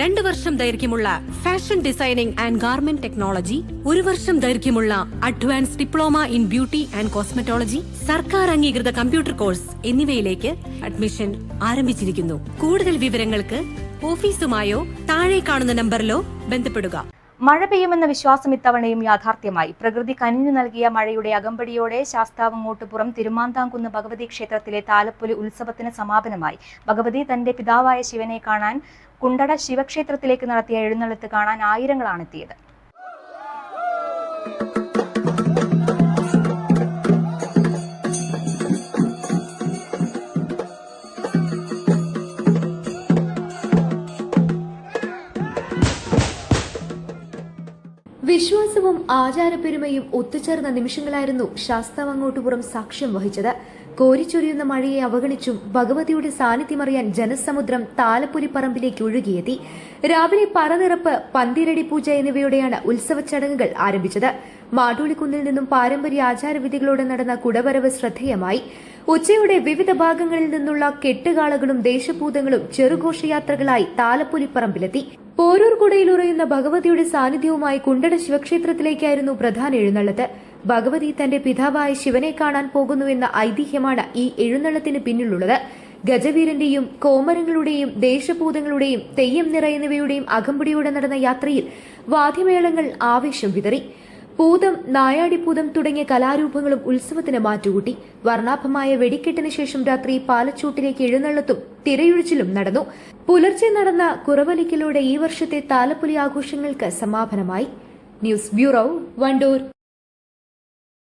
2 വർഷം ദൈർഘ്യമുള്ള fashion designing and garment technology, 1 വർഷം ദൈർഘ്യമുള്ള advance diploma in beauty and cosmetology, സർക്കാർ അംഗീകൃത കമ്പ്യൂട്ടർ കോഴ്സ് എന്നിവയിലേക്ക് അഡ്മിഷൻ ആരംഭിച്ചിരിക്കുന്നു. കൂടുതൽ വിവരങ്ങൾക്ക് ഓഫീസുമായോ താഴെ കാണുന്ന നമ്പറിലോ ബന്ധപ്പെടുക. മഴ പെയ്യുമെന്ന വിശ്വാസം ഇത്തവണയും യാഥാർത്ഥ്യമായി. പ്രകൃതി കനിഞ്ഞു നൽകിയ മഴയുടെ അകമ്പടിയോടെ ശാസ്താവങ്ങോട്ടുപുറം തിരുമാന്താംകുന്ന് ഭഗവതി ക്ഷേത്രത്തിലെ താലപ്പൊലി ഉത്സവത്തിന് സമാപനമായി. ഭഗവതി തന്റെ പിതാവായ ശിവനെ കാണാൻ കുണ്ടട ശിവക്ഷേത്രത്തിലേക്ക് നടത്തിയ എഴുന്നള്ളത്ത് കാണാൻ ആയിരങ്ങളാണെത്തിയത്. വിശ്വാസവും ആചാരപ്പെരുമയും ഒത്തുചേർന്ന നിമിഷങ്ങളായിരുന്നു ശാസ്താവങ്ങോട്ടുപുറം സാക്ഷ്യം വഹിച്ചത്. കോരിച്ചൊരിയുന്ന മഴയെ അവഗണിച്ചും ഭഗവതിയുടെ സാന്നിധ്യമറിയാൻ ജനസമുദ്രം താലപ്പൊലിപ്പറമ്പിലേക്ക് ഒഴുകിയെത്തി. രാവിലെ പറനിറപ്പ്, പന്തിരടി പൂജ എന്നിവയോടെയാണ് ഉത്സവ ചടങ്ങുകൾ ആരംഭിച്ചത്. മാടൂളിക്കുന്നിൽ നിന്നും പാരമ്പര്യ ആചാരവിധികളോടെ നടന്ന കുടവരവ് ശ്രദ്ധേയമായി. ഉച്ചയോടെ വിവിധ ഭാഗങ്ങളിൽ നിന്നുള്ള കെട്ടുകാളകളും ദേശഭൂതങ്ങളും ചെറുഘോഷയാത്രകളായി താലപ്പൊലിപ്പറമ്പിലെത്തി. പോരൂർ കുടയിലുറയുന്ന ഭഗവതിയുടെ സാന്നിധ്യവുമായി കുണ്ടട ശിവക്ഷേത്രത്തിലേക്കായിരുന്നു പ്രധാന എഴുന്നള്ളത്ത്. ഭഗവതി തന്റെ പിതാവായ ശിവനെ കാണാൻ പോകുന്നുവെന്ന ഐതിഹ്യമാണ് ഈ എഴുന്നള്ളത്തിന് പിന്നിലുള്ളത്. ഗജവീരന്റെയും കോമരങ്ങളുടെയും ദേശഭൂതങ്ങളുടെയും തെയ്യം നിറ എന്നിവയുടെയും അകമ്പടിയോടെ നടന്ന യാത്രയിൽ വാദ്യമേളങ്ങൾ ആവേശം വിതറി. പൂതം, നായാടിപ്പൂതം തുടങ്ങിയ കലാരൂപങ്ങളും ഉത്സവത്തിന് മാറ്റുകൂട്ടി. വർണ്ണാഭമായ വെടിക്കെട്ടിന് ശേഷം രാത്രി പാലച്ചൂട്ടിലേക്ക് എഴുന്നള്ളത്തും തിരയൊഴിച്ചിലും നടന്നു. പുലർച്ചെ നടന്ന കുറവലിക്കലോടെ ഈ വർഷത്തെ താലപ്പൊലി ആഘോഷങ്ങൾക്ക് സമാപനമായി. News bureau, Wandoor.